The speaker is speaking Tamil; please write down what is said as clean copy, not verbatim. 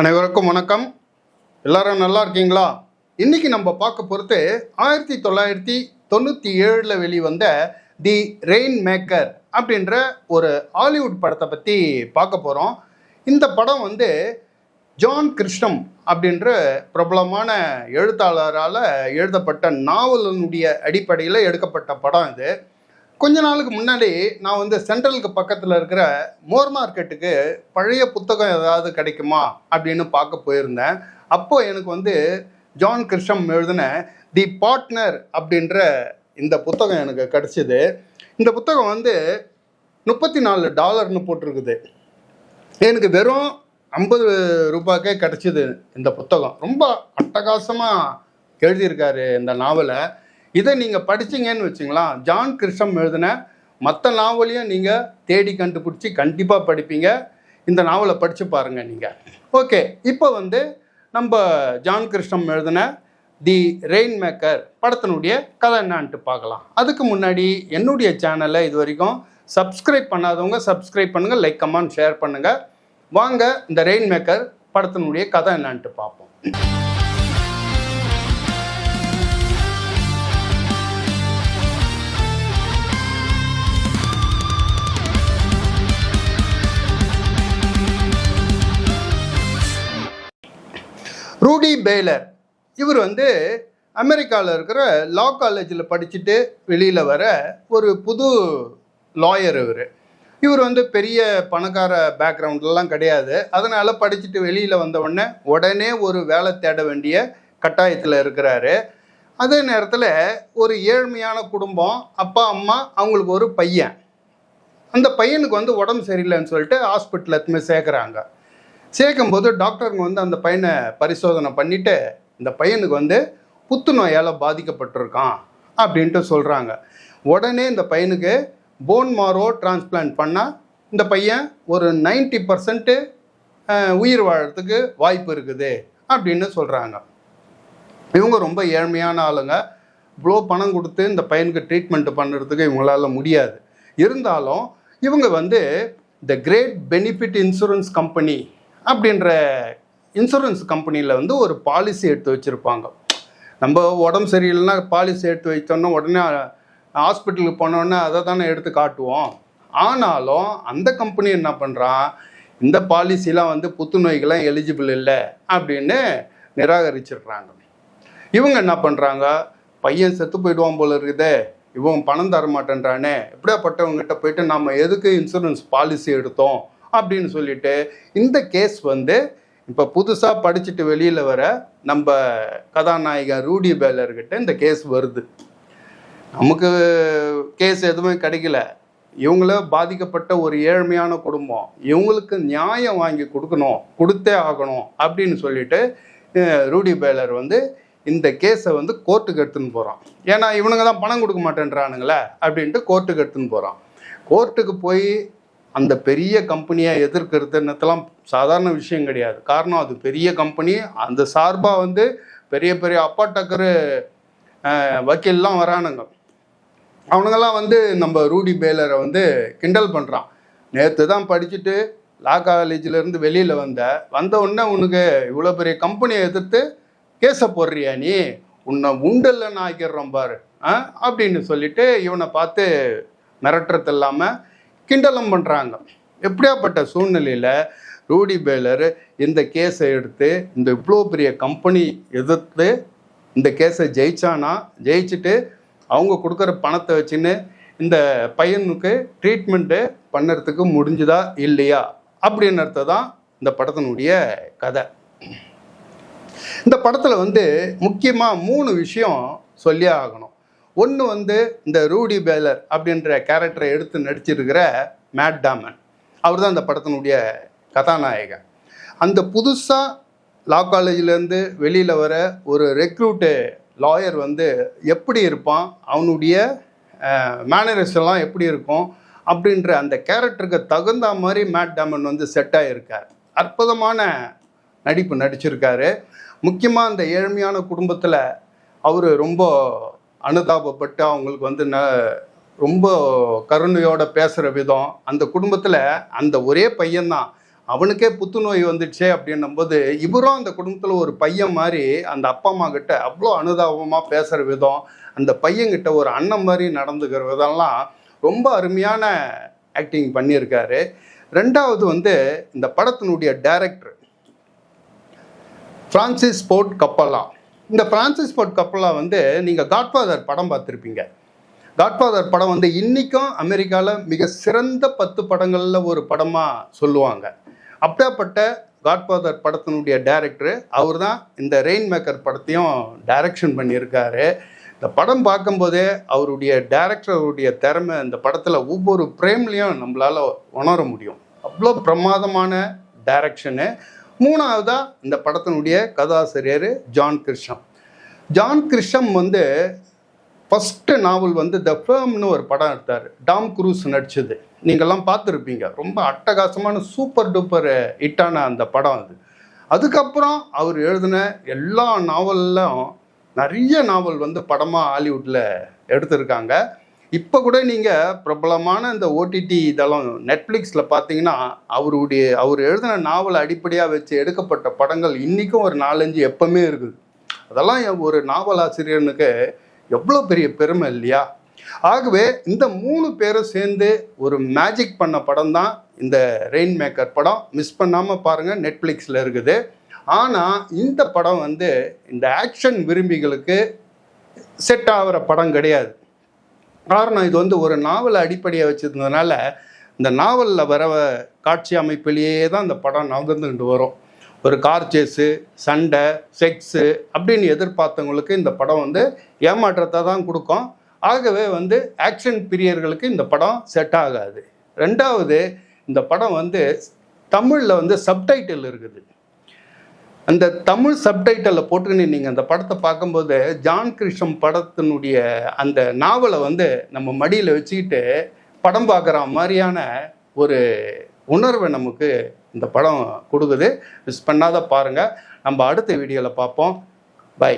அனைவருக்கும் வணக்கம். எல்லாரும் நல்லா இருக்கீங்களா? இன்னைக்கு நம்ம பார்க்க பொறுத்து 1997 வெளிவந்த தி ரெயின் மேக்கர் அப்படின்ற ஒரு ஹாலிவுட் படத்தை பற்றி பார்க்க போகிறோம். இந்த படம் ஜான் கிருஷ்ணம் அப்படின்ற பிரபலமான எழுத்தாளரால் எழுதப்பட்ட நாவலினுடைய அடிப்படையில் எடுக்கப்பட்ட படம் இது. கொஞ்ச நாளுக்கு முன்னாடி நான் சென்ட்ரலுக்கு பக்கத்தில் இருக்கிற மோர் மார்க்கெட்டுக்கு பழைய புத்தகம் ஏதாவது கிடைக்குமா அப்படின்னு பார்க்க போயிருந்தேன். அப்போது எனக்கு ஜான் கிருஷ்ணம் எழுதின தி பார்ட்னர் அப்படின்ற இந்த புத்தகம் எனக்கு கிடச்சிது. இந்த புத்தகம் $34 போட்டிருக்குது. எனக்கு வெறும் 50 ரூபாய்க்கே கிடச்சிது. இந்த புத்தகம் ரொம்ப அட்டகாசமாக எழுதியிருக்காரு இந்த நாவலை. இதை நீங்கள் படிச்சிங்கன்னு வச்சுங்களேன், ஜான் கிருஷ்ணம் எழுதின மற்ற நாவலையும் நீங்கள் தேடி கண்டுபிடிச்சி கண்டிப்பாக படிப்பீங்க. இந்த நாவலை படித்து பாருங்கள் நீங்கள். ஓகே, இப்போ நம்ம ஜான் கிருஷ்ணம் எழுதின தி ரெயின் மேக்கர் படத்தினுடைய கதை என்னான்ட்டு பார்க்கலாம். அதுக்கு முன்னாடி என்னுடைய சேனலை இது வரைக்கும் சப்ஸ்கிரைப் பண்ணாதவங்க சப்ஸ்கிரைப் பண்ணுங்கள், லைக் கமெண்ட் ஷேர் பண்ணுங்கள். வாங்க இந்த ரெயின் மேக்கர் படத்தினுடைய கதை என்னான்ட்டு பார்ப்போம். ரூடி பேலர் இவர் அமெரிக்காவில் இருக்கிற லா காலேஜில் படிச்சுட்டு வெளியில் வர ஒரு புது லாயர். இவர் பெரிய பணக்கார பேக்ரவுண்ட்லாம் கிடையாது. அதனால் படிச்சுட்டு வெளியில் வந்த உடனே ஒரு வேலை தேட வேண்டிய கட்டாயத்தில் இருக்கிறாரு. அதே நேரத்தில் ஒரு ஏழ்மையான குடும்பம், அப்பா அம்மா, அவங்களுக்கு ஒரு பையன். அந்த பையனுக்கு உடம்பு சரியில்லைன்னு சொல்லிட்டு ஹாஸ்பிட்டலில் எத்துமே சேர்க்குறாங்க. சேர்க்கும்போது டாக்டருங்க அந்த பையனை பரிசோதனை பண்ணிவிட்டு இந்த பையனுக்கு புத்துநோயால் பாதிக்கப்பட்டிருக்கான் அப்படின்ட்டு சொல்கிறாங்க. உடனே இந்த பையனுக்கு போன் மாரோ டிரான்ஸ்பிளான்ட் பண்ணால் இந்த பையன் ஒரு 90% உயிர் வாழறதுக்கு வாய்ப்பு இருக்குது அப்படின்னு சொல்கிறாங்க. இவங்க ரொம்ப ஏழ்மையான ஆளுங்க. இவ்வளோ பணம் கொடுத்து இந்த பையனுக்கு ட்ரீட்மெண்ட் பண்ணுறதுக்கு இவங்களால முடியாது. இருந்தாலும் இவங்க the great benefit insurance company அப்படின்ற இன்சூரன்ஸ் கம்பெனியில் ஒரு பாலிசி எடுத்து வச்சுருப்பாங்க. நம்ம உடம்பு சரியில்லைன்னா பாலிசி எடுத்து வைத்தோன்னா உடனே ஹாஸ்பிட்டலுக்கு போனோடனே அதை தானே எடுத்து காட்டுவோம். ஆனாலும் அந்த கம்பெனி என்ன பண்ணுறான், இந்த பாலிசிலாம் புத்துநோய்கள்லாம் எலிஜிபிள் இல்லை அப்படின்னு நிராகரிச்சிடுறாங்க. இவங்க என்ன பண்ணுறாங்க, பையன் செத்து போயிடுவான் போல இருக்குதே, இவன் பணம் தர மாட்டேன்றானே, எப்படியாப்பட்டவங்ககிட்ட போயிட்டு நம்ம எதுக்கு இன்சூரன்ஸ் பாலிசி எடுத்தோம் அப்படின்னு சொல்லிட்டு இந்த கேஸ் இப்போ புதுசாக படிச்சுட்டு வெளியில் வர நம்ம கதாநாயகன் ரூடி பேலர்கிட்ட இந்த கேஸ் வருது. நமக்கு கேஸ் எதுவுமே கிடைக்கல. இவங்கள பாதிக்கப்பட்ட ஒரு ஏழ்மையான குடும்பம், இவங்களுக்கு நியாயம் வாங்கி கொடுத்தே ஆகணும் அப்படின்னு சொல்லிட்டு ரூடி பேலர் இந்த கேஸை கோர்ட்டுக்கு எடுத்துன்னு போகிறான். ஏன்னா இவனுங்க தான் பணம் கொடுக்க மாட்டேன்றானுங்களே அப்படின்ட்டு கோர்ட்டுக்கு எடுத்துன்னு போகிறான். கோர்ட்டுக்கு போய் அந்த பெரிய கம்பெனியை எதிர்க்கிறதுன்னதெல்லாம் சாதாரண விஷயம் கிடையாது. காரணம் அது பெரிய கம்பெனி. அந்த சார்பாக பெரிய பெரிய அப்பா டக்கரு வக்கீல்லாம் வரானுங்க. அவனுங்கெல்லாம் நம்ம ரூடி பேலரை கிண்டல் பண்ணுறான். நேற்று தான் படிச்சுட்டு லா காலேஜிலேருந்து வெளியில் வந்த உடனே உனக்கு இவ்வளோ பெரிய கம்பெனியை எதிர்த்து கேஸை போடுறியா, நீ உன்னை உண்டல்ல ஆக்கிடுறோம் பாரு அப்படின்னு சொல்லிட்டு இவனை பார்த்து மிரட்டுறது இல்லாமல் கிண்டலும் பண்ணுறாங்க. எப்படியாப்பட்ட சூழ்நிலையில் ரூடி பேலர் இந்த கேஸை எடுத்து இந்த இவ்வளோ பெரிய கம்பெனி எதிர்த்து இந்த கேஸை ஜெயிச்சுட்டு அவங்க கொடுக்குற பணத்தை வச்சுன்னு இந்த பையனுக்கு ட்ரீட்மெண்ட்டு பண்ணுறதுக்கு முடிஞ்சுதா இல்லையா அப்படின்றது தான் இந்த படத்தினுடைய கதை. இந்த படத்தில் முக்கியமாக 3 விஷயம் சொல்லியே ஆகணும். ஒன்று இந்த ரூடி பேலர் அப்படின்ற கேரக்டரை எடுத்து நடிச்சிருக்கிற மேட் டேமன், அவர் தான் இந்த படத்தினுடைய கதாநாயகன். அந்த புதுசாக லா காலேஜிலேருந்து வெளியில் வர ஒரு ரெக்ரூட்டு லாயர் எப்படி இருப்பான், அவனுடைய மேனரிசம்லாம் எப்படி இருக்கும் அப்படின்ற அந்த கேரக்டருக்கு தகுந்த மாதிரி மேட் டேமன் செட் ஆகியிருக்கார். அற்புதமான நடிப்பு நடிச்சிருக்காரு. முக்கியமாக அந்த ஏழ்மையான குடும்பத்தில் அவர் ரொம்ப அனுதாபப்பட்டு அவங்களுக்கு ரொம்ப கருணையோட பேசுகிற விதம், அந்த குடும்பத்தில் அந்த ஒரே பையன்தான், அவனுக்கே புத்துநோய் வந்துடுச்சே அப்படின்னும் போது இவரும் அந்த குடும்பத்தில் ஒரு பையன் மாதிரி அந்த அப்பா அம்மா கிட்ட அவ்வளோ அனுதாபமாக பேசுகிற விதம், அந்த பையன்கிட்ட ஒரு அண்ணன் மாதிரி நடந்துக்கிற விதம்லாம் ரொம்ப அருமையான ஆக்டிங் பண்ணியிருக்காரு. ரெண்டாவது வந்து இந்த படத்தினுடைய டைரக்டர் ஃப்ரான்சிஸ் ஃபோர்ட் கப்பலா. இந்த ஃப்ரான்சிஸ் ஃபோர்ட் கப்பலா வந்து நீங்கள் காட்ஃபாதர் படம் பார்த்துருப்பீங்க. காட்ஃபாதர் படம் வந்து இன்றைக்கும் அமெரிக்காவில் மிக சிறந்த 10 படங்களில் ஒரு படமாக சொல்லுவாங்க. அப்படியாப்பட்ட காட்ஃபாதர் படத்தினுடைய டைரக்டர் அவர் தான் இந்த ரெயின் மேக்கர் படத்தையும் டைரக்ஷன் பண்ணியிருக்காரு. இந்த படம் பார்க்கும்போதே அவருடைய டைரக்டருடைய திறமை இந்த படத்தில் ஒவ்வொரு ஃப்ரேம்லேயும் நம்மளால் உணர முடியும். அவ்வளோ பிரமாதமான டைரக்ஷனு. மூணாவதாக இந்த படத்தினுடைய கதாசிரியர் ஜான் கிர்ஷம். ஜான் கிர்ஷம் வந்து ஃபஸ்ட்டு நாவல் வந்து த ஃபேம்னு ஒரு படம் எடுத்தார். டாம் குரூஸ் நடிச்சது, நீங்கள்லாம் பார்த்துருப்பீங்க. ரொம்ப அட்டகாசமான சூப்பர் டூப்பர் ஹிட்டான அந்த படம் அது. அதுக்கப்புறம் அவர் எழுதின எல்லா நாவலும் நிறைய நாவல் வந்து படமாக ஹாலிவுட்டில் எடுத்திருக்காங்க. இப்போ கூட நீங்கள் பிரபலமான இந்த ஓடிடி இதெல்லாம் நெட்ஃப்ளிக்ஸில் பார்த்தீங்கன்னா அவர் எழுதின நாவலை அடிப்படையாக வச்சு எடுக்கப்பட்ட படங்கள் இன்றைக்கும் ஒரு 4-5 எப்பவுமே இருக்குது. அதெல்லாம் ஒரு நாவல் ஆசிரியனுக்கு எவ்வளோ பெரிய பெருமை இல்லையா? ஆகவே இந்த 3 பேரும் சேர்ந்து ஒரு மேஜிக் பண்ண படம் தான் இந்த ரெயின் மேக்கர் படம். மிஸ் பண்ணாமல் பாருங்கள், நெட்ஃப்ளிக்ஸில் இருக்குது. ஆனால் இந்த படம் வந்து இந்த ஆக்ஷன் விரும்பிகளுக்கு செட் ஆகிற படம் கிடையாது. காரணம், இது வந்து ஒரு நாவலை அடிப்படையாக வச்சுருந்ததுனால இந்த நாவலில் வர காட்சி அமைப்பிலேயே தான் இந்த படம் நகர்ந்துக்கிட்டு வரும். ஒரு கார் சேஸு, சண்டை, செக்ஸு அப்படின்னு எதிர்பார்த்தவங்களுக்கு இந்த படம் வந்து ஏமாற்றத்தை தான் கொடுக்கும். ஆகவே வந்து ஆக்ஷன் பிரியர்களுக்கு இந்த படம் செட் ஆகாது. ரெண்டாவது, இந்த படம் வந்து தமிழில் வந்து சப்டைட்டில் இருக்குது. அந்த தமிழ் சப்டைட்டிலில் போட்டுக்கின்னு நீங்கள் அந்த படத்தை பார்க்கும்போது ஜான் கிர்ஷம் படத்தினுடைய அந்த நாவலை வந்து நம்ம மடியில் வச்சுக்கிட்டு படம் பார்க்குற மாதிரியான ஒரு உணர்வை நமக்கு இந்த படம் கொடுக்குது. மிஸ் பண்ணாத பாருங்கள். நம்ம அடுத்த வீடியோவில் பார்ப்போம். பை.